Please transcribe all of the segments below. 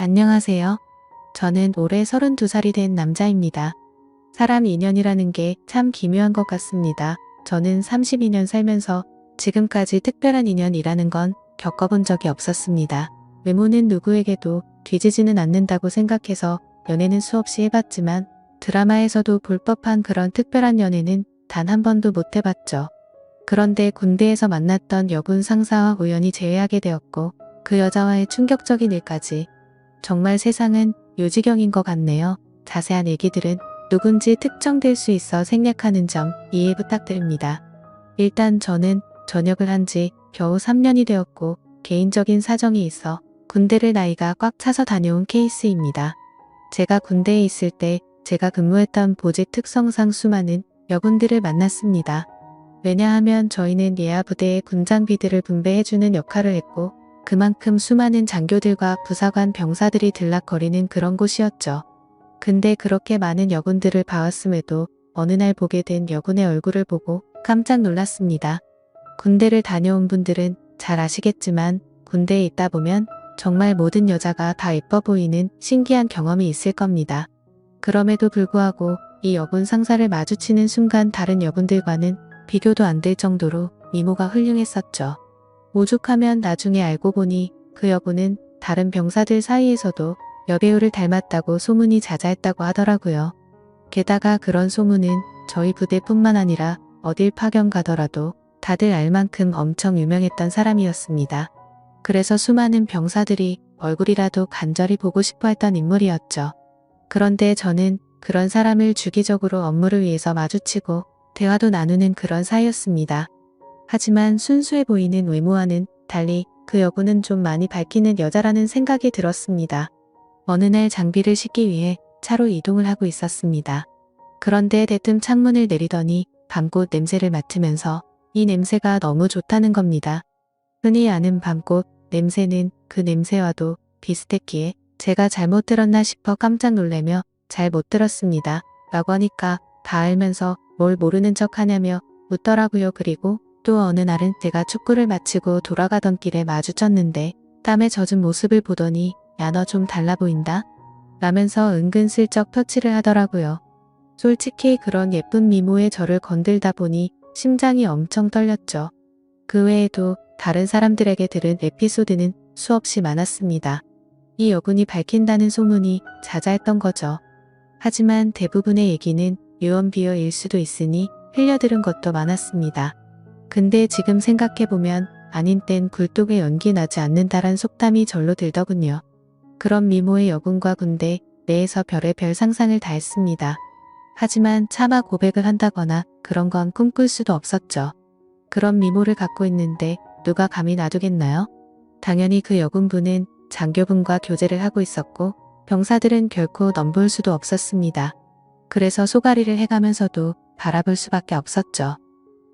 안녕하세요. 저는 올해 32살이 된 남자입니다. 사람 인연이라는 게 참 기묘한 것 같습니다. 저는 32년 살면서 지금까지 특별한 인연이라는 건 겪어본 적이 없었습니다. 외모는 누구에게도 뒤지지는 않는다고 생각해서 연애는 수없이 해봤지만 드라마에서도 볼 법한 그런 특별한 연애는 단 한 번도 못 해봤죠. 그런데 군대에서 만났던 여군 상사와 우연히 재회하게 되었고 그 여자와의 충격적인 일까지 정말 세상은 요지경인 것 같네요. 자세한 얘기들은 누군지 특정될 수 있어 생략하는 점 이해 부탁드립니다. 일단 저는 전역을 한 지 겨우 3년이 되었고 개인적인 사정이 있어 군대를 나이가 꽉 차서 다녀온 케이스입니다. 제가 군대에 있을 때 제가 근무했던 보직 특성상 수많은 여군들을 만났습니다. 왜냐하면 저희는 예하 부대의 군장비들을 분배해주는 역할을 했고 그만큼 수많은 장교들과 부사관 병사들이 들락거리는 그런 곳이었죠. 근데 그렇게 많은 여군들을 봐왔음에도 어느 날 보게 된 여군의 얼굴을 보고 깜짝 놀랐습니다. 군대를 다녀온 분들은 잘 아시겠지만 군대에 있다 보면 정말 모든 여자가 다 예뻐 보이는 신기한 경험이 있을 겁니다. 그럼에도 불구하고 이 여군 상사를 마주치는 순간 다른 여군들과는 비교도 안 될 정도로 미모가 훌륭했었죠. 오죽하면 나중에 알고 보니 그 여군은 다른 병사들 사이에서도 여배우를 닮았다고 소문이 자자했다고 하더라고요. 게다가 그런 소문은 저희 부대뿐만 아니라 어딜 파견 가더라도 다들 알 만큼 엄청 유명했던 사람이었습니다. 그래서 수많은 병사들이 얼굴이라도 간절히 보고 싶어 했던 인물이었죠. 그런데 저는 그런 사람을 주기적으로 업무를 위해서 마주치고 대화도 나누는 그런 사이였습니다. 하지만 순수해 보이는 외모와는 달리 그 여군은 좀 많이 밝히는 여자라는 생각이 들었습니다. 어느 날 장비를 싣기 위해 차로 이동을 하고 있었습니다. 그런데 대뜸 창문을 내리더니 밤꽃 냄새를 맡으면서 이 냄새가 너무 좋다는 겁니다. 흔히 아는 밤꽃 냄새는 그 냄새와도 비슷했기에 제가 잘못 들었나 싶어 깜짝 놀라며 잘 못 들었습니다. 라고 하니까 다 알면서 뭘 모르는 척 하냐며 웃더라고요. 그리고 또 어느 날은 제가 축구를 마치고 돌아가던 길에 마주쳤는데 땀에 젖은 모습을 보더니 야 너 좀 달라 보인다? 라면서 은근슬쩍 터치를 하더라고요. 솔직히 그런 예쁜 미모의 저를 건들다 보니 심장이 엄청 떨렸죠. 그 외에도 다른 사람들에게 들은 에피소드는 수없이 많았습니다. 이 여군이 밝힌다는 소문이 자자했던 거죠. 하지만 대부분의 얘기는 유언비어일 수도 있으니 흘려들은 것도 많았습니다. 근데 지금 생각해보면 아닌 땐 굴뚝에 연기 나지 않는다란 속담이 절로 들더군요. 그런 미모의 여군과 군대 내에서 별의별 상상을 다 했습니다. 하지만 차마 고백을 한다거나 그런 건 꿈꿀 수도 없었죠. 그런 미모를 갖고 있는데 누가 감히 놔두겠나요? 당연히 그 여군분은 장교분과 교제를 하고 있었고 병사들은 결코 넘볼 수도 없었습니다. 그래서 소가리를 해가면서도 바라볼 수밖에 없었죠.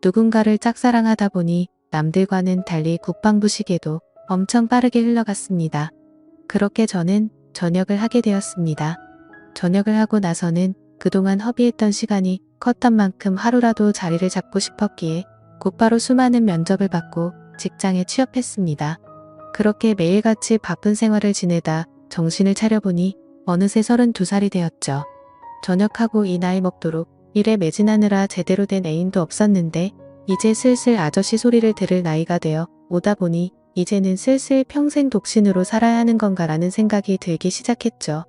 누군가를 짝사랑하다 보니 남들과는 달리 국방부 시계도 엄청 빠르게 흘러갔습니다. 그렇게 저는 전역을 하게 되었습니다. 전역을 하고 나서는 그동안 허비했던 시간이 컸던 만큼 하루라도 자리를 잡고 싶었기에 곧바로 수많은 면접을 받고 직장에 취업했습니다. 그렇게 매일같이 바쁜 생활을 지내다 정신을 차려보니 어느새 32살이 되었죠. 전역하고 이 나이 먹도록 일에 매진하느라 제대로 된 애인도 없었는데 이제 슬슬 아저씨 소리를 들을 나이가 되어 오다 보니 이제는 슬슬 평생 독신으로 살아야 하는 건가라는 생각이 들기 시작했죠.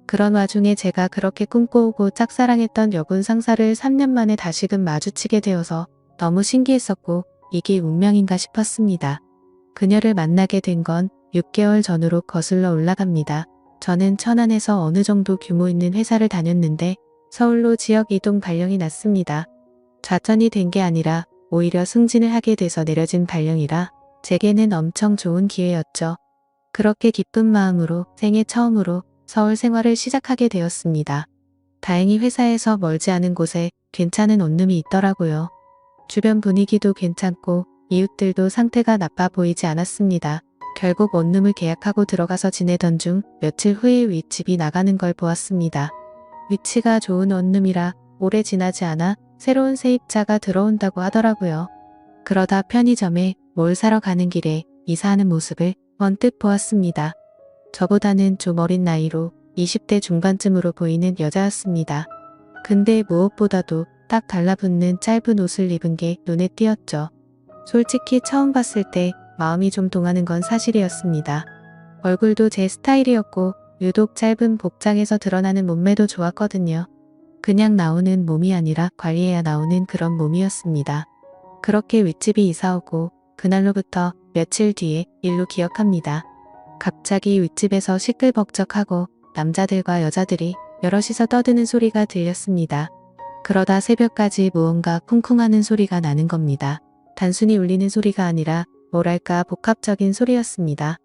그런 와중에 제가 그렇게 꿈꿔오고 짝사랑했던 여군 상사를 3년 만에 다시금 마주치게 되어서 너무 신기했었고 이게 운명인가 싶었습니다. 그녀를 만나게 된 건 6개월 전으로 거슬러 올라갑니다. 저는 천안에서 어느 정도 규모 있는 회사를 다녔는데 서울로 지역 이동 발령이 났습니다. 좌천이 된 게 아니라 오히려 승진을 하게 돼서 내려진 발령이라 제게는 엄청 좋은 기회였죠. 그렇게 기쁜 마음으로 생애 처음으로 서울 생활을 시작하게 되었습니다. 다행히 회사에서 멀지 않은 곳에 괜찮은 원룸이 있더라고요. 주변 분위기도 괜찮고 이웃들도 상태가 나빠 보이지 않았습니다. 결국 원룸을 계약하고 들어가서 지내던 중 며칠 후에 윗집이 나가는 걸 보았습니다. 위치가 좋은 원룸이라 오래 지나지 않아 새로운 세입자가 들어온다고 하더라고요. 그러다 편의점에 뭘 사러 가는 길에 이사하는 모습을 언뜻 보았습니다. 저보다는 좀 어린 나이로 20대 중반쯤으로 보이는 여자였습니다. 근데 무엇보다도 딱 달라붙는 짧은 옷을 입은 게 눈에 띄었죠. 솔직히 처음 봤을 때 마음이 좀 동하는 건 사실이었습니다. 얼굴도 제 스타일이었고 유독 짧은 복장에서 드러나는 몸매도 좋았거든요. 그냥 나오는 몸이 아니라 관리해야 나오는 그런 몸이었습니다. 그렇게 윗집이 이사오고 그날로부터 며칠 뒤에 일로 기억합니다. 갑자기 윗집에서 시끌벅적하고 남자들과 여자들이 여럿이서 떠드는 소리가 들렸습니다. 그러다 새벽까지 무언가 쿵쿵하는 소리가 나는 겁니다. 단순히 울리는 소리가 아니라 뭐랄까 복합적인 소리였습니다.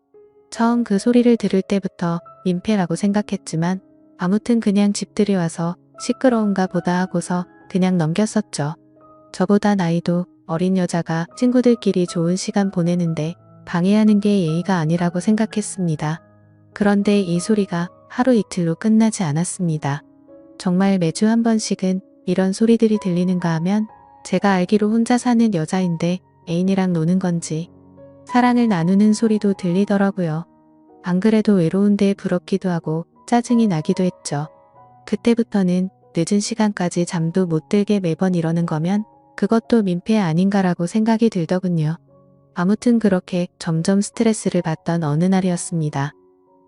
처음 그 소리를 들을 때부터 민폐라고 생각했지만 아무튼 그냥 집들이 와서 시끄러운가 보다 하고서 그냥 넘겼었죠. 저보다 나이도 어린 여자가 친구들끼리 좋은 시간 보내는데 방해하는 게 예의가 아니라고 생각했습니다. 그런데 이 소리가 하루 이틀로 끝나지 않았습니다. 정말 매주 한 번씩은 이런 소리들이 들리는가 하면 제가 알기로 혼자 사는 여자인데 애인이랑 노는 건지 사랑을 나누는 소리도 들리더라고요. 안 그래도 외로운데 부럽기도 하고 짜증이 나기도 했죠. 그때부터는 늦은 시간까지 잠도 못 들게 매번 이러는 거면 그것도 민폐 아닌가라고 생각이 들더군요. 아무튼 그렇게 점점 스트레스를 받던 어느 날이었습니다.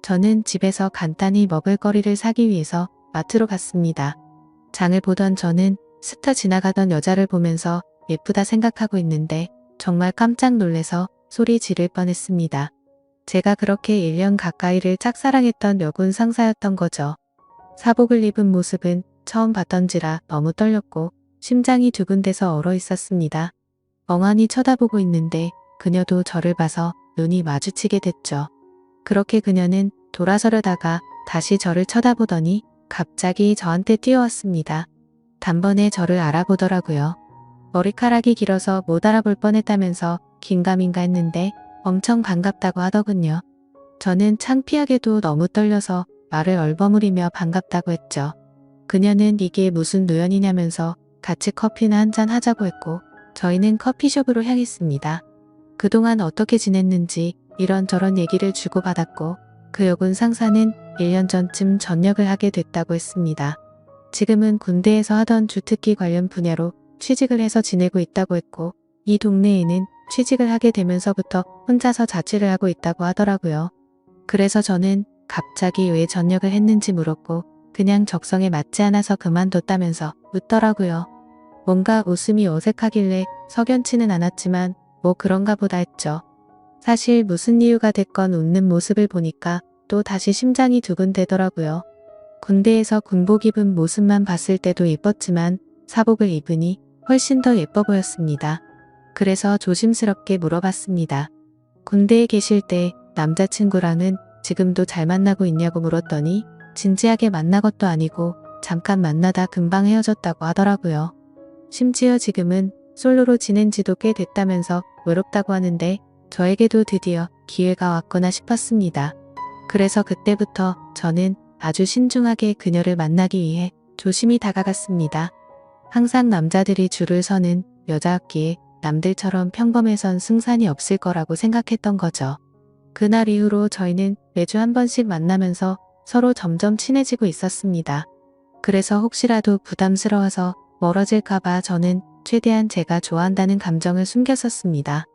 저는 집에서 간단히 먹을거리를 사기 위해서 마트로 갔습니다. 장을 보던 저는 스쳐 지나가던 여자를 보면서 예쁘다 생각하고 있는데 정말 깜짝 놀래서 소리 지를 뻔했습니다. 제가 그렇게 1년 가까이를 짝사랑했던 여군 상사였던 거죠. 사복을 입은 모습은 처음 봤던지라 너무 떨렸고 심장이 두근대서 얼어 있었습니다. 멍하니 쳐다보고 있는데 그녀도 저를 봐서 눈이 마주치게 됐죠. 그렇게 그녀는 돌아서려다가 다시 저를 쳐다보더니 갑자기 저한테 뛰어왔습니다. 단번에 저를 알아보더라고요. 머리카락이 길어서 못 알아볼 뻔했다면서 긴가민가 했는데 엄청 반갑다고 하더군요. 저는 창피하게도 너무 떨려서 말을 얼버무리며 반갑다고 했죠. 그녀는 이게 무슨 노연이냐면서 같이 커피나 한잔 하자고 했고 저희는 커피숍으로 향했습니다. 그동안 어떻게 지냈는지 이런저런 얘기를 주고받았고 그 여군 상사는 1년 전쯤 전역을 하게 됐다고 했습니다. 지금은 군대에서 하던 주특기 관련 분야로 취직을 해서 지내고 있다고 했고 이 동네에는 취직을 하게 되면서부터 혼자서 자취를 하고 있다고 하더라고요. 그래서 저는 갑자기 왜 전역을 했는지 물었고 그냥 적성에 맞지 않아서 그만뒀다면서 웃더라고요. 뭔가 웃음이 어색하길래 석연치는 않았지만 뭐 그런가 보다 했죠. 사실 무슨 이유가 됐건 웃는 모습을 보니까 또 다시 심장이 두근대더라고요. 군대에서 군복 입은 모습만 봤을 때도 예뻤지만 사복을 입으니 훨씬 더 예뻐 보였습니다. 그래서 조심스럽게 물어봤습니다. 군대에 계실 때 남자친구랑은 지금도 잘 만나고 있냐고 물었더니 진지하게 만난 것도 아니고 잠깐 만나다 금방 헤어졌다고 하더라고요. 심지어 지금은 솔로로 지낸 지도 꽤 됐다면서 외롭다고 하는데 저에게도 드디어 기회가 왔구나 싶었습니다. 그래서 그때부터 저는 아주 신중하게 그녀를 만나기 위해 조심히 다가갔습니다. 항상 남자들이 줄을 서는 여자였기에 남들처럼 평범해선 승산이 없을 거라고 생각했던 거죠. 그날 이후로 저희는 매주 한 번씩 만나면서 서로 점점 친해지고 있었습니다. 그래서 혹시라도 부담스러워서 멀어질까봐 저는 최대한 제가 좋아한다는 감정을 숨겼었습니다.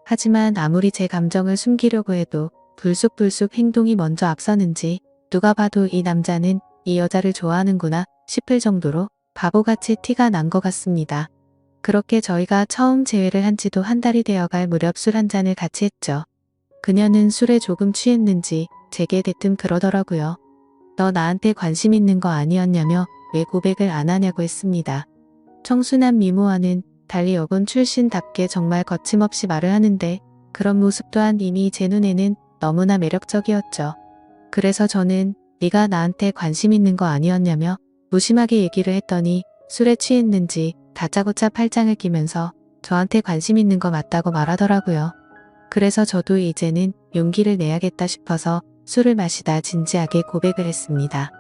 하지만 아무리 제 감정을 숨기려고 해도 불쑥불쑥 행동이 먼저 앞서는지 누가 봐도 이 남자는 이 여자를 좋아하는구나 싶을 정도로 바보같이 티가 난 것 같습니다. 그렇게 저희가 처음 재회를 한 지도 한 달이 되어갈 무렵 술 한 잔을 같이 했죠. 그녀는 술에 조금 취했는지 제게 대뜸 그러더라고요. 너 나한테 관심 있는 거 아니었냐며 왜 고백을 안 하냐고 했습니다. 청순한 미모와는 달리 여군 출신답게 정말 거침없이 말을 하는데 그런 모습 또한 이미 제 눈에는 너무나 매력적이었죠. 그래서 저는 네가 나한테 관심 있는 거 아니었냐며 무심하게 얘기를 했더니 술에 취했는지 다짜고짜 팔짱을 끼면서 저한테 관심 있는 거 맞다고 말하더라고요. 그래서 저도 이제는 용기를 내야겠다 싶어서 술을 마시다 진지하게 고백을 했습니다.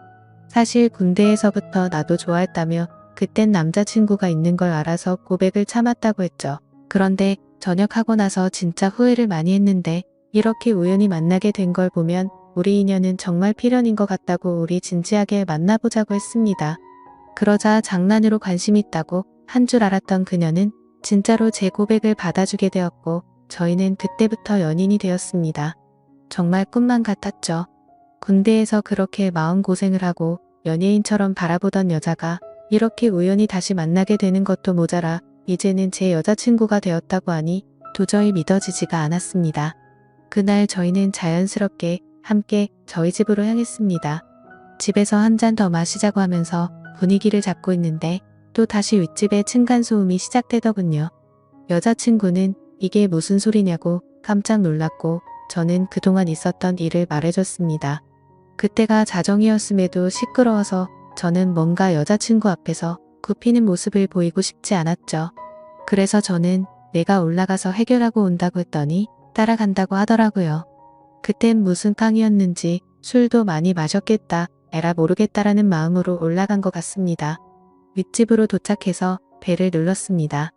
사실 군대에서부터 나도 좋아했다며 그땐 남자친구가 있는 걸 알아서 고백을 참았다고 했죠. 그런데 전역하고 나서 진짜 후회를 많이 했는데 이렇게 우연히 만나게 된 걸 보면 우리 인연은 정말 필연인 것 같다고 우리 진지하게 만나보자고 했습니다. 그러자 장난으로 관심 있다고 한 줄 알았던 그녀는 진짜로 제 고백을 받아주게 되었고 저희는 그때부터 연인이 되었습니다. 정말 꿈만 같았죠. 군대에서 그렇게 마음고생을 하고 연예인처럼 바라보던 여자가 이렇게 우연히 다시 만나게 되는 것도 모자라 이제는 제 여자친구가 되었다고 하니 도저히 믿어지지가 않았습니다. 그날 저희는 자연스럽게 함께 저희 집으로 향했습니다. 집에서 한 잔 더 마시자고 하면서 분위기를 잡고 있는데 또 다시 윗집에 층간소음이 시작되더군요. 여자친구는 이게 무슨 소리냐고 깜짝 놀랐고 저는 그동안 있었던 일을 말해줬습니다. 그때가 자정이었음에도 시끄러워서 저는 뭔가 여자친구 앞에서 굽히는 모습을 보이고 싶지 않았죠. 그래서 저는 내가 올라가서 해결하고 온다고 했더니 따라간다고 하더라고요. 그땐 무슨 깡이었는지 술도 많이 마셨겠다, 에라 모르겠다라는 마음으로 올라간 것 같습니다. 윗집으로 도착해서 벨을 눌렀습니다.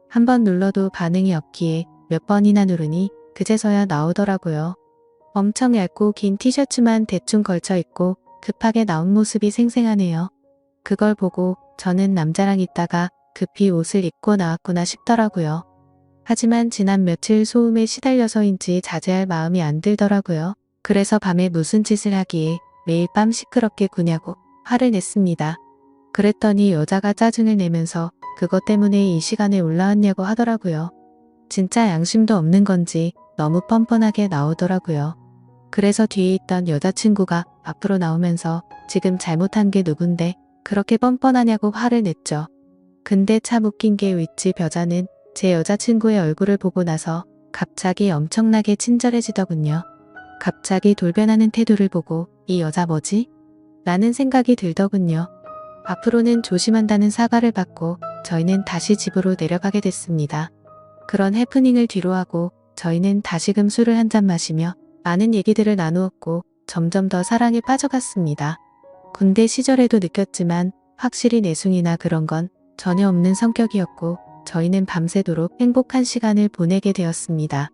한 번 눌러도 반응이 없기에 몇 번이나 누르니 그제서야 나오더라고요. 엄청 얇고 긴 티셔츠만 대충 걸쳐 입고 급하게 나온 모습이 생생하네요. 그걸 보고 저는 남자랑 있다가 급히 옷을 입고 나왔구나 싶더라고요. 하지만 지난 며칠 소음에 시달려서인지 자제할 마음이 안 들더라고요. 그래서 밤에 무슨 짓을 하기에 매일 밤 시끄럽게 구냐고 화를 냈습니다. 그랬더니 여자가 짜증을 내면서 그것 때문에 이 시간에 올라왔냐고 하더라고요. 진짜 양심도 없는 건지 너무 뻔뻔하게 나오더라고요. 그래서 뒤에 있던 여자친구가 앞으로 나오면서 지금 잘못한 게 누군데 그렇게 뻔뻔하냐고 화를 냈죠. 근데 참 웃긴 게 윗집 여자는 제 여자친구의 얼굴을 보고 나서 갑자기 엄청나게 친절해지더군요. 갑자기 돌변하는 태도를 보고 이 여자 뭐지? 라는 생각이 들더군요. 앞으로는 조심한다는 사과를 받고 저희는 다시 집으로 내려가게 됐습니다. 그런 해프닝을 뒤로하고 저희는 다시금 술을 한 잔 마시며 많은 얘기들을 나누었고 점점 더 사랑에 빠져갔습니다. 군대 시절에도 느꼈지만 확실히 내숭이나 그런 건 전혀 없는 성격이었고 저희는 밤새도록 행복한 시간을 보내게 되었습니다.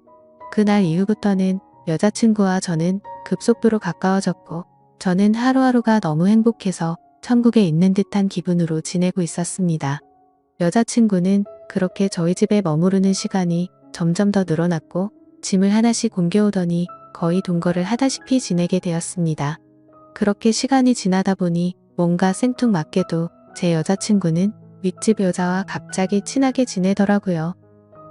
그날 이후부터는 여자친구와 저는 급속도로 가까워졌고 저는 하루하루가 너무 행복해서 천국에 있는 듯한 기분으로 지내고 있었습니다. 여자친구는 그렇게 저희 집에 머무르는 시간이 점점 더 늘어났고 짐을 하나씩 옮겨오더니 거의 동거를 하다시피 지내게 되었습니다. 그렇게 시간이 지나다 보니 뭔가 생뚱맞게도 제 여자친구는 윗집 여자와 갑자기 친하게 지내더라고요.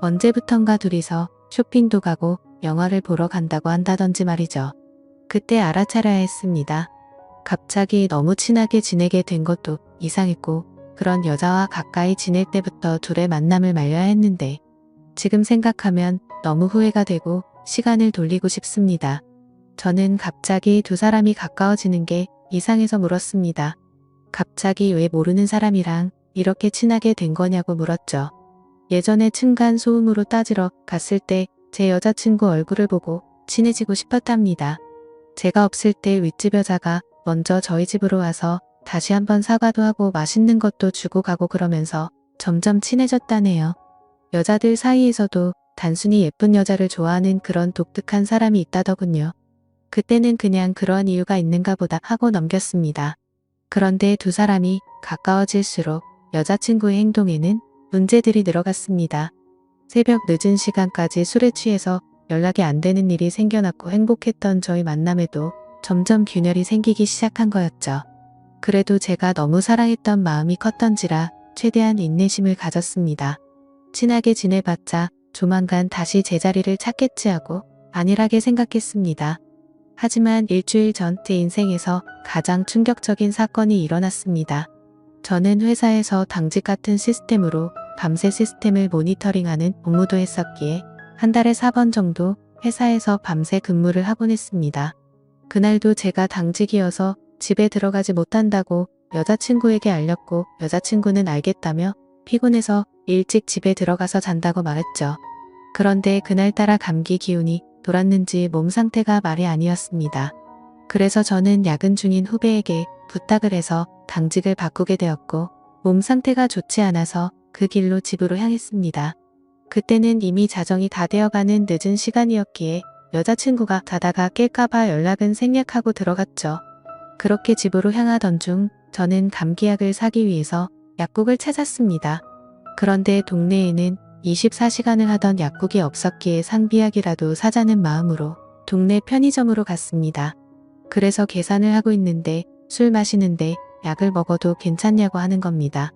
언제부턴가 둘이서 쇼핑도 가고 영화를 보러 간다고 한다던지 말이죠. 그때 알아차려야 했습니다. 갑자기 너무 친하게 지내게 된 것도 이상했고 그런 여자와 가까이 지낼 때부터 둘의 만남을 말려야 했는데 지금 생각하면 너무 후회가 되고 시간을 돌리고 싶습니다. 저는 갑자기 두 사람이 가까워지는 게 이상해서 물었습니다. 갑자기 왜 모르는 사람이랑 이렇게 친하게 된 거냐고 물었죠. 예전에 층간 소음으로 따지러 갔을 때 제 여자친구 얼굴을 보고 친해지고 싶었답니다. 제가 없을 때 윗집 여자가 먼저 저희 집으로 와서 다시 한번 사과도 하고 맛있는 것도 주고 가고 그러면서 점점 친해졌다네요. 여자들 사이에서도 단순히 예쁜 여자를 좋아하는 그런 독특한 사람이 있다더군요. 그때는 그냥 그러한 이유가 있는가 보다 하고 넘겼습니다. 그런데 두 사람이 가까워질수록 여자친구의 행동에는 문제들이 늘어갔습니다. 새벽 늦은 시간까지 술에 취해서 연락이 안 되는 일이 생겨났고 행복했던 저희 만남에도 점점 균열이 생기기 시작한 거였죠. 그래도 제가 너무 사랑했던 마음이 컸던지라 최대한 인내심을 가졌습니다. 친하게 지내봤자 조만간 다시 제자리를 찾겠지 하고 안일하게 생각했습니다. 하지만 일주일 전 제 인생에서 가장 충격적인 사건이 일어났습니다. 저는 회사에서 당직 같은 시스템으로 밤새 시스템을 모니터링하는 업무도 했었기에 한 달에 4번 정도 회사에서 밤새 근무를 하곤 했습니다. 그날도 제가 당직이어서 집에 들어가지 못한다고 여자친구에게 알렸고 여자친구는 알겠다며 피곤해서 일찍 집에 들어가서 잔다고 말했죠. 그런데 그날따라 감기 기운이 돌았는지 몸 상태가 말이 아니었습니다. 그래서 저는 야근 중인 후배에게 부탁을 해서 당직을 바꾸게 되었고 몸 상태가 좋지 않아서 그 길로 집으로 향했습니다. 그때는 이미 자정이 다 되어가는 늦은 시간이었기에 여자친구가 자다가 깰까봐 연락은 생략하고 들어갔죠. 그렇게 집으로 향하던 중 저는 감기약을 사기 위해서 약국을 찾았습니다. 그런데 동네에는 24시간을 하던 약국이 없었기에 상비약이라도 사자는 마음으로 동네 편의점으로 갔습니다. 그래서 계산을 하고 있는데 술 마시는데 약을 먹어도 괜찮냐고 하는 겁니다.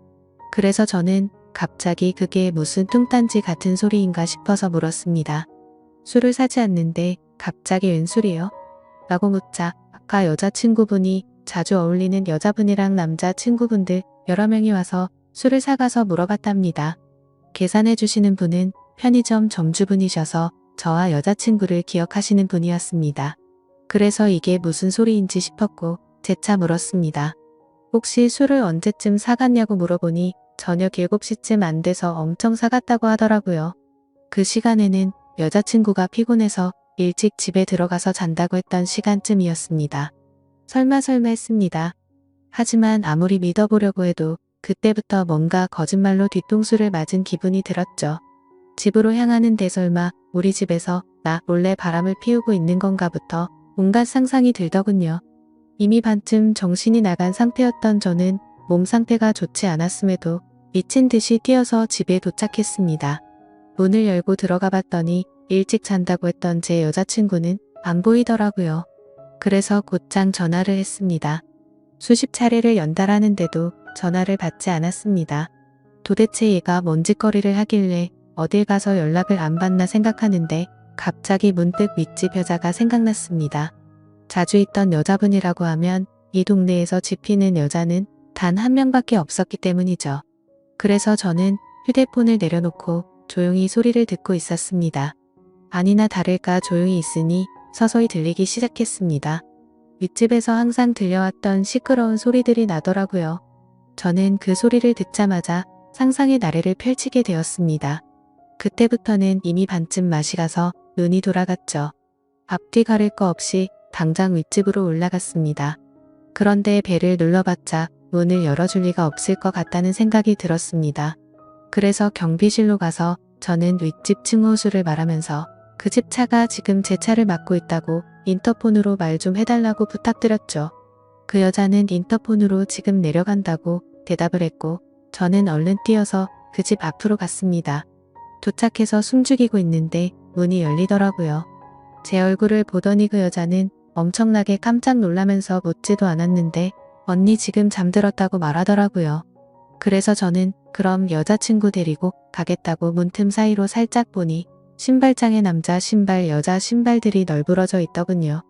그래서 저는 갑자기 그게 무슨 뚱딴지 같은 소리인가 싶어서 물었습니다. 술을 사지 않는데 갑자기 웬 술이요? 라고 묻자 아까 여자친구분이 자주 어울리는 여자분이랑 남자친구분들 여러 명이 와서 술을 사가서 물어봤답니다. 계산해 주시는 분은 편의점 점주분이셔서 저와 여자친구를 기억하시는 분이었습니다. 그래서 이게 무슨 소리인지 싶었고 재차 물었습니다. 혹시 술을 언제쯤 사갔냐고 물어보니 저녁 7시쯤 안 돼서 엄청 사갔다고 하더라고요. 그 시간에는 여자친구가 피곤해서 일찍 집에 들어가서 잔다고 했던 시간쯤이었습니다. 설마 했습니다. 하지만 아무리 믿어보려고 해도 그때부터 뭔가 거짓말로 뒤통수를 맞은 기분이 들었죠. 집으로 향하는데 설마 우리 집에서 나 몰래 바람을 피우고 있는 건가부터 온갖 상상이 들더군요. 이미 반쯤 정신이 나간 상태였던 저는 몸 상태가 좋지 않았음에도 미친 듯이 뛰어서 집에 도착했습니다. 문을 열고 들어가 봤더니 일찍 잔다고 했던 제 여자친구는 안 보이더라고요. 그래서 곧장 전화를 했습니다. 수십 차례를 연달하는데도 전화를 받지 않았습니다. 도대체 얘가 뭔 짓거리를 하길래 어딜 가서 연락을 안 받나 생각하는데 갑자기 문득 윗집 여자가 생각났습니다. 자주 있던 여자분이라고 하면 이 동네에서 집히는 여자는 단 한 명밖에 없었기 때문이죠. 그래서 저는 휴대폰을 내려놓고 조용히 소리를 듣고 있었습니다. 아니나 다를까 조용히 있으니 서서히 들리기 시작했습니다. 윗집에서 항상 들려왔던 시끄러운 소리들이 나더라고요. 저는 그 소리를 듣자마자 상상의 나래를 펼치게 되었습니다. 그때부터는 이미 반쯤 맛이 가서 눈이 돌아갔죠. 앞뒤 가릴 거 없이 당장 윗집으로 올라갔습니다. 그런데 배를 눌러봤자 문을 열어줄 리가 없을 것 같다는 생각이 들었습니다. 그래서 경비실로 가서 저는 윗집 층호수를 말하면서 그 집 차가 지금 제 차를 막고 있다고 인터폰으로 말 좀 해달라고 부탁드렸죠. 그 여자는 인터폰으로 지금 내려간다고 대답을 했고 저는 얼른 뛰어서 그 집 앞으로 갔습니다. 도착해서 숨죽이고 있는데 문이 열리더라고요. 제 얼굴을 보더니 그 여자는 엄청나게 깜짝 놀라면서 묻지도 않았는데 언니 지금 잠들었다고 말하더라고요. 그래서 저는 그럼 여자친구 데리고 가겠다고 문틈 사이로 살짝 보니 신발장에 남자 신발 여자 신발들이 널브러져 있더군요.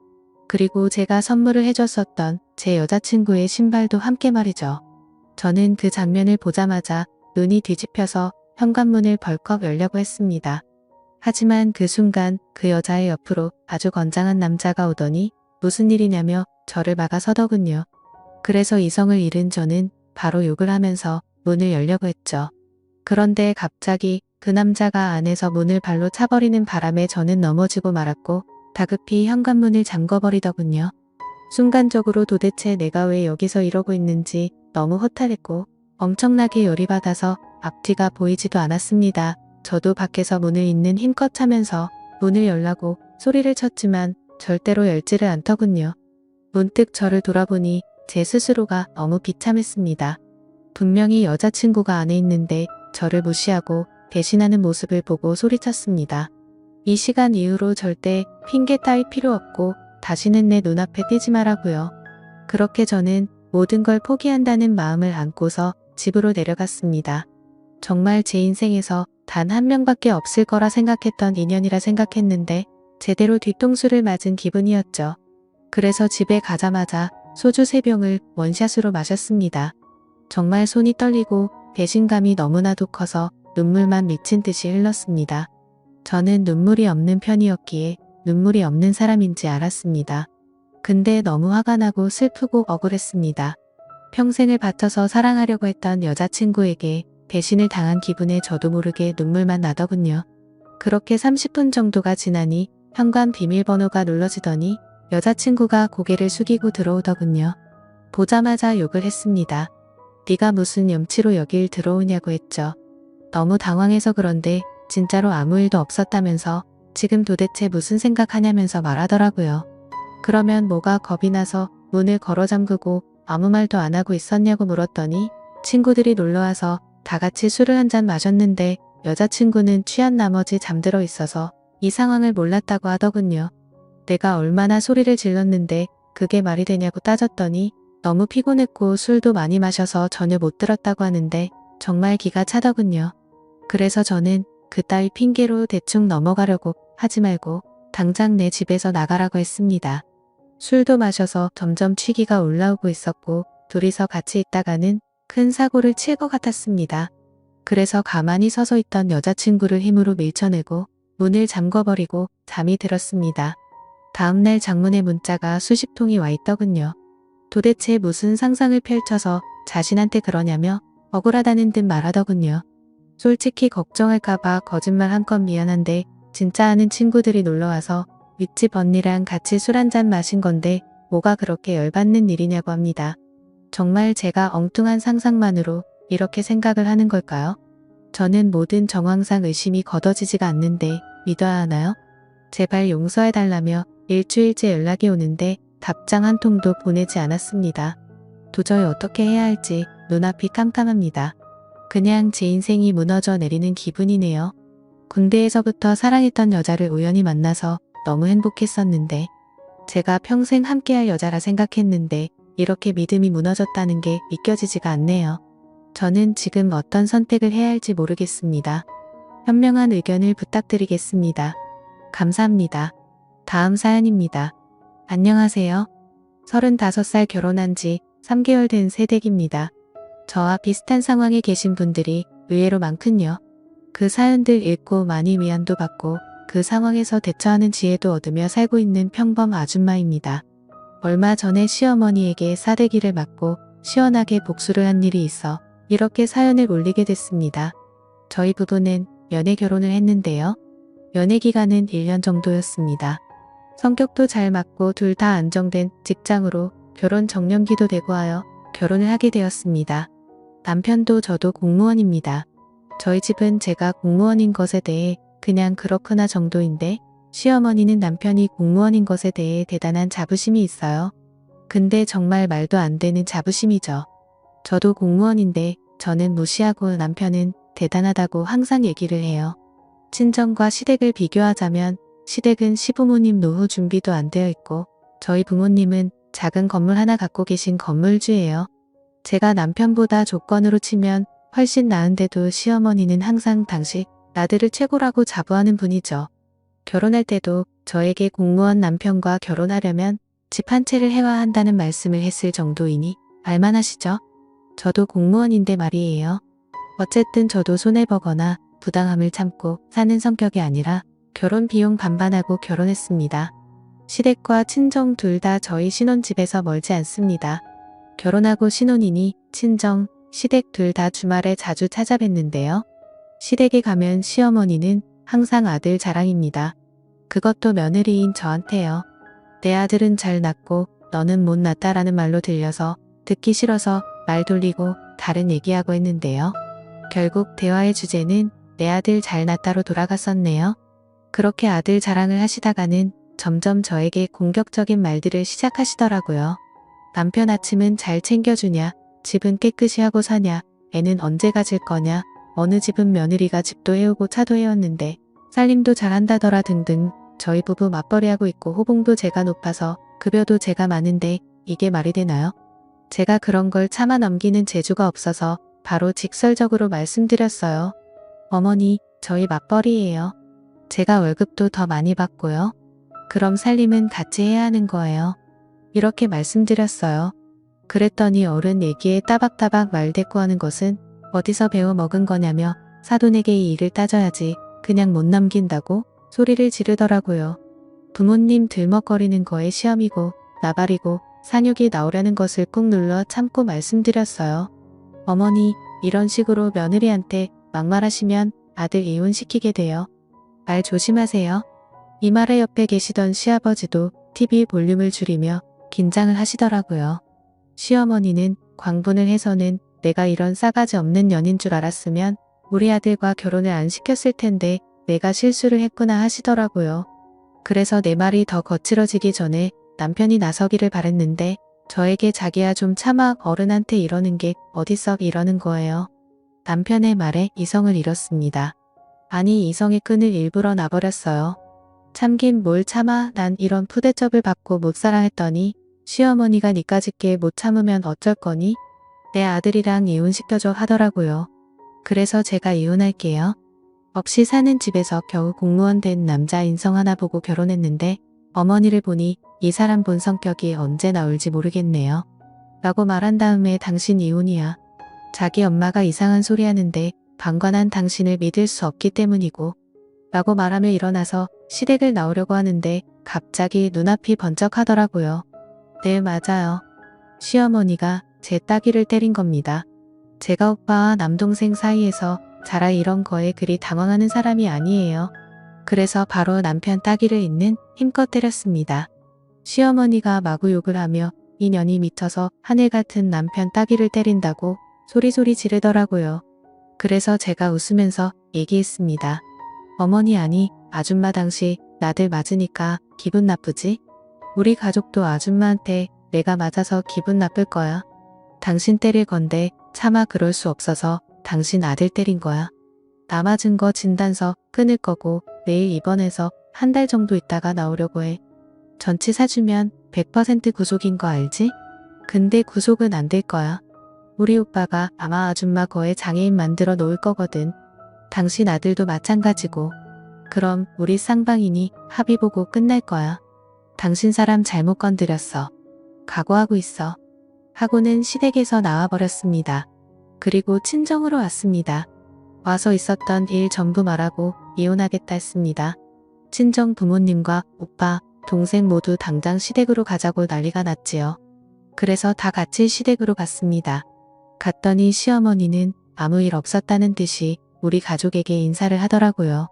그리고 제가 선물을 해줬었던 제 여자친구의 신발도 함께 말이죠. 저는 그 장면을 보자마자 눈이 뒤집혀서 현관문을 벌컥 열려고 했습니다. 하지만 그 순간 그 여자의 옆으로 아주 건장한 남자가 오더니 무슨 일이냐며 저를 막아서더군요. 그래서 이성을 잃은 저는 바로 욕을 하면서 문을 열려고 했죠. 그런데 갑자기 그 남자가 안에서 문을 발로 차버리는 바람에 저는 넘어지고 말았고 다급히 현관문을 잠궈버리더군요. 순간적으로 도대체 내가 왜 여기서 이러고 있는지 너무 허탈했고 엄청나게 열이 받아서 앞뒤가 보이지도 않았습니다. 저도 밖에서 문을 잇는 힘껏 차면서 문을 열라고 소리를 쳤지만 절대로 열지를 않더군요. 문득 저를 돌아보니 제 스스로가 너무 비참했습니다. 분명히 여자친구가 안에 있는데 저를 무시하고 배신하는 모습을 보고 소리쳤습니다. 이 시간 이후로 절대 핑계 따위 필요 없고 다시는 내 눈앞에 띄지 말라고요. 그렇게 저는 모든 걸 포기한다는 마음을 안고서 집으로 내려갔습니다. 정말 제 인생에서 단 한 명밖에 없을 거라 생각했던 인연이라 생각했는데 제대로 뒤통수를 맞은 기분이었죠. 그래서 집에 가자마자 소주 3병을 원샷으로 마셨습니다. 정말 손이 떨리고 배신감이 너무나도 커서 눈물만 미친 듯이 흘렀습니다. 저는 눈물이 없는 편이었기에 눈물이 없는 사람인지 알았습니다. 근데 너무 화가 나고 슬프고 억울했습니다. 평생을 바쳐서 사랑하려고 했던 여자친구에게 배신을 당한 기분에 저도 모르게 눈물만 나더군요. 그렇게 30분 정도가 지나니 현관 비밀번호가 눌러지더니 여자친구가 고개를 숙이고 들어오더군요. 보자마자 욕을 했습니다. 네가 무슨 염치로 여길 들어오냐고 했죠. 너무 당황해서 그런데 진짜로 아무 일도 없었다면서 지금 도대체 무슨 생각하냐면서 말하더라고요. 그러면 뭐가 겁이 나서 문을 걸어 잠그고 아무 말도 안 하고 있었냐고 물었더니 친구들이 놀러와서 다 같이 술을 한 잔 마셨는데 여자친구는 취한 나머지 잠들어 있어서 이 상황을 몰랐다고 하더군요. 내가 얼마나 소리를 질렀는데 그게 말이 되냐고 따졌더니 너무 피곤했고 술도 많이 마셔서 전혀 못 들었다고 하는데 정말 기가 차더군요. 그래서 저는 그따위 핑계로 대충 넘어가려고 하지 말고 당장 내 집에서 나가라고 했습니다. 술도 마셔서 점점 취기가 올라오고 있었고 둘이서 같이 있다가는 큰 사고를 칠 것 같았습니다. 그래서 가만히 서서 있던 여자친구를 힘으로 밀쳐내고 문을 잠궈버리고 잠이 들었습니다. 다음날 장문의 문자가 수십 통이 와 있더군요. 도대체 무슨 상상을 펼쳐서 자신한테 그러냐며 억울하다는 듯 말하더군요. 솔직히 걱정할까봐 거짓말 한 건 미안한데 진짜 아는 친구들이 놀러와서 윗집 언니랑 같이 술 한잔 마신 건데 뭐가 그렇게 열받는 일이냐고 합니다. 정말 제가 엉뚱한 상상만으로 이렇게 생각을 하는 걸까요? 저는 모든 정황상 의심이 걷어지지가 않는데 믿어야 하나요? 제발 용서해달라며 일주일째 연락이 오는데 답장 한 통도 보내지 않았습니다. 도저히 어떻게 해야 할지 눈앞이 깜깜합니다. 그냥 제 인생이 무너져 내리는 기분이네요. 군대에서부터 사랑했던 여자를 우연히 만나서 너무 행복했었는데 제가 평생 함께할 여자라 생각했는데 이렇게 믿음이 무너졌다는 게 믿겨지지가 않네요. 저는 지금 어떤 선택을 해야 할지 모르겠습니다. 현명한 의견을 부탁드리겠습니다. 감사합니다. 다음 사연입니다. 안녕하세요. 35살 결혼한 지 3개월 된 새댁입니다. 저와 비슷한 상황에 계신 분들이 의외로 많군요. 그 사연들 읽고 많이 위안도 받고 그 상황에서 대처하는 지혜도 얻으며 살고 있는 평범 아줌마입니다. 얼마 전에 시어머니에게 싸대기를 맞고 시원하게 복수를 한 일이 있어 이렇게 사연을 올리게 됐습니다. 저희 부부는 연애 결혼을 했는데요. 연애 기간은 1년 정도였습니다. 성격도 잘 맞고 둘 다 안정된 직장으로 결혼 정년기도 되고 하여 결혼을 하게 되었습니다. 남편도 저도 공무원입니다. 저희 집은 제가 공무원인 것에 대해 그냥 그렇구나 정도인데 시어머니는 남편이 공무원인 것에 대해 대단한 자부심이 있어요. 근데 정말 말도 안 되는 자부심이죠. 저도 공무원인데 저는 무시하고 남편은 대단하다고 항상 얘기를 해요. 친정과 시댁을 비교하자면 시댁은 시부모님 노후 준비도 안 되어 있고 저희 부모님은 작은 건물 하나 갖고 계신 건물주예요. 제가 남편보다 조건으로 치면 훨씬 나은데도 시어머니는 항상 당시 나들을 최고라고 자부하는 분이죠. 결혼할 때도 저에게 공무원 남편과 결혼하려면 집 한 채를 해야 한다는 말씀을 했을 정도이니 알만하시죠? 저도 공무원인데 말이에요. 어쨌든 저도 손해보거나 부당함을 참고 사는 성격이 아니라 결혼 비용 반반하고 결혼했습니다. 시댁과 친정 둘 다 저희 신혼집에서 멀지 않습니다. 결혼하고 신혼이니 친정, 시댁 둘 다 주말에 자주 찾아뵀는데요. 시댁에 가면 시어머니는 항상 아들 자랑입니다. 그것도 며느리인 저한테요. 내 아들은 잘 낳고 너는 못 낳았다라는 말로 들려서 듣기 싫어서 말 돌리고 다른 얘기하고 했는데요. 결국 대화의 주제는 내 아들 잘 낳았다로 돌아갔었네요. 그렇게 아들 자랑을 하시다가는 점점 저에게 공격적인 말들을 시작하시더라고요. 남편 아침은 잘 챙겨주냐, 집은 깨끗이 하고 사냐, 애는 언제 가질 거냐, 어느 집은 며느리가 집도 해오고 차도 해왔는데 살림도 잘한다더라 등등. 저희 부부 맞벌이하고 있고 호봉도 제가 높아서 급여도 제가 많은데 이게 말이 되나요? 제가 그런 걸 참아 넘기는 재주가 없어서 바로 직설적으로 말씀드렸어요. 어머니, 저희 맞벌이예요. 제가 월급도 더 많이 받고요. 그럼 살림은 같이 해야 하는 거예요. 이렇게 말씀드렸어요. 그랬더니 어른 얘기에 따박따박 말대꾸하는 것은 어디서 배워 먹은 거냐며 사돈에게 이 일을 따져야지 그냥 못 넘긴다고 소리를 지르더라고요. 부모님 들먹거리는 거에 시험이고 나발이고 산육이 나오려는 것을 꾹 눌러 참고 말씀드렸어요. 어머니, 이런 식으로 며느리한테 막말하시면 아들 이혼시키게 돼요. 말 조심하세요. 이 말에 옆에 계시던 시아버지도 TV 볼륨을 줄이며 긴장을 하시더라고요. 시어머니는 광분을 해서는 내가 이런 싸가지 없는 년인 줄 알았으면 우리 아들과 결혼을 안 시켰을 텐데 내가 실수를 했구나 하시더라고요. 그래서 내 말이 더 거칠어지기 전에 남편이 나서기를 바랬는데 저에게 자기야 좀 참아 어른한테 이러는 게 어딨어 이러는 거예요. 남편의 말에 이성을 잃었습니다. 아니 이성의 끈을 일부러 놔버렸어요. 참긴 뭘 참아 난 이런 푸대접을 받고 못 살아 했더니 시어머니가 니까짓게 못 참으면 어쩔 거니? 내 아들이랑 이혼시켜줘 하더라고요. 그래서 제가 이혼할게요. 없이 사는 집에서 겨우 공무원 된 남자 인성 하나 보고 결혼했는데 어머니를 보니 이 사람 본 성격이 언제 나올지 모르겠네요. 라고 말한 다음에 당신 이혼이야. 자기 엄마가 이상한 소리 하는데 방관한 당신을 믿을 수 없기 때문이고 라고 말하며 일어나서 시댁을 나오려고 하는데 갑자기 눈앞이 번쩍하더라고요. 네 맞아요. 시어머니가 제 따귀를 때린 겁니다. 제가 오빠와 남동생 사이에서 자라 이런 거에 그리 당황하는 사람이 아니에요. 그래서 바로 남편 따귀를 있는 힘껏 때렸습니다. 시어머니가 마구 욕을 하며 이 년이 미쳐서 하늘 같은 남편 따귀를 때린다고 소리소리 지르더라고요. 그래서 제가 웃으면서 얘기했습니다. 어머니 아니 아줌마 당시 나들 맞으니까 기분 나쁘지? 우리 가족도 아줌마한테 내가 맞아서 기분 나쁠 거야. 당신 때릴 건데 차마 그럴 수 없어서 당신 아들 때린 거야. 나 맞은 거 진단서 끊을 거고 내일 입원해서 한 달 정도 있다가 나오려고 해. 전치 사주면 100% 구속인 거 알지? 근데 구속은 안 될 거야. 우리 오빠가 아마 아줌마 거에 장애인 만들어 놓을 거거든. 당신 아들도 마찬가지고. 그럼 우리 쌍방이니 합의 보고 끝날 거야. 당신 사람 잘못 건드렸어. 각오하고 있어. 하고는 시댁에서 나와버렸습니다. 그리고 친정으로 왔습니다. 와서 있었던 일 전부 말하고 이혼하겠다 했습니다. 친정 부모님과 오빠, 동생 모두 당장 시댁으로 가자고 난리가 났지요. 그래서 다 같이 시댁으로 갔습니다. 갔더니 시어머니는 아무 일 없었다는 듯이 우리 가족에게 인사를 하더라고요.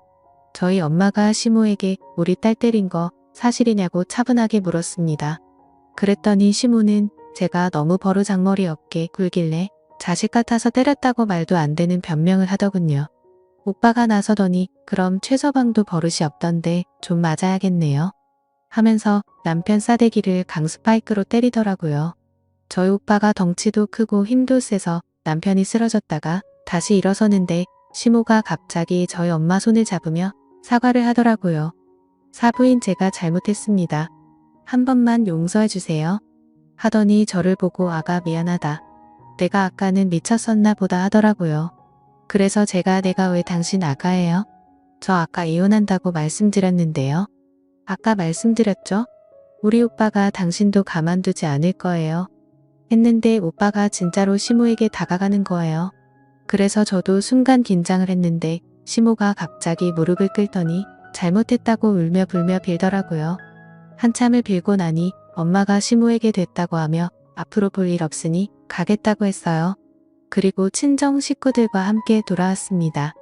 저희 엄마가 시모에게 우리 딸 때린 거 사실이냐고 차분하게 물었습니다. 그랬더니 시모는 제가 너무 버르장머리 없게 굴길래 자식 같아서 때렸다고 말도 안 되는 변명을 하더군요. 오빠가 나서더니 그럼 최서방도 버릇이 없던데 좀 맞아야겠네요. 하면서 남편 싸대기를 강스파이크로 때리더라고요. 저희 오빠가 덩치도 크고 힘도 세서 남편이 쓰러졌다가 다시 일어서는데 시모가 갑자기 저희 엄마 손을 잡으며 사과를 하더라고요. 사부인 제가 잘못했습니다. 한 번만 용서해 주세요. 하더니 저를 보고 아가 미안하다. 내가 아까는 미쳤었나 보다 하더라고요. 그래서 제가 내가 왜 당신 아가예요? 저 아까 이혼한다고 말씀드렸는데요. 아까 말씀드렸죠? 우리 오빠가 당신도 가만두지 않을 거예요. 했는데 오빠가 진짜로 시모에게 다가가는 거예요. 그래서 저도 순간 긴장을 했는데 시모가 갑자기 무릎을 꿇더니 잘못했다고 울며 불며 빌더라고요. 한참을 빌고 나니 엄마가 시모에게 됐다고 하며 앞으로 볼 일 없으니 가겠다고 했어요. 그리고 친정 식구들과 함께 돌아왔습니다.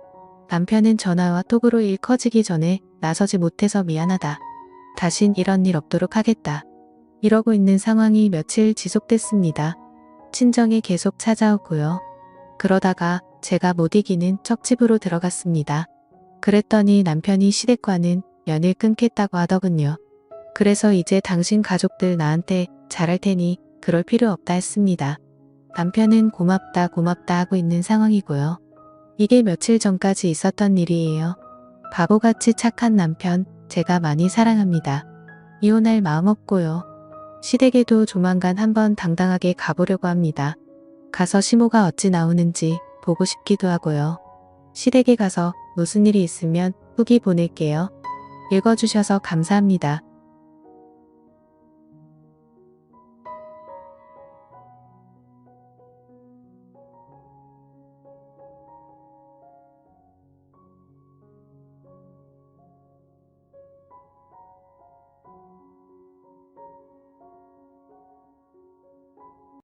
남편은 전화와 톡으로 일 커지기 전에 나서지 못해서 미안하다. 다신 이런 일 없도록 하겠다. 이러고 있는 상황이 며칠 지속됐습니다. 친정이 계속 찾아오고요. 그러다가 제가 못 이기는 척 집으로 들어갔습니다. 그랬더니 남편이 시댁과는 연을 끊겠다고 하더군요. 그래서 이제 당신 가족들 나한테 잘할 테니 그럴 필요 없다 했습니다. 남편은 고맙다 고맙다 하고 있는 상황이고요. 이게 며칠 전까지 있었던 일이에요. 바보같이 착한 남편 제가 많이 사랑합니다. 이혼할 마음 없고요. 시댁에도 조만간 한번 당당하게 가보려고 합니다. 가서 시모가 어찌 나오는지 보고 싶기도 하고요. 시댁에 가서 무슨 일이 있으면 후기 보낼게요. 읽어주셔서 감사합니다.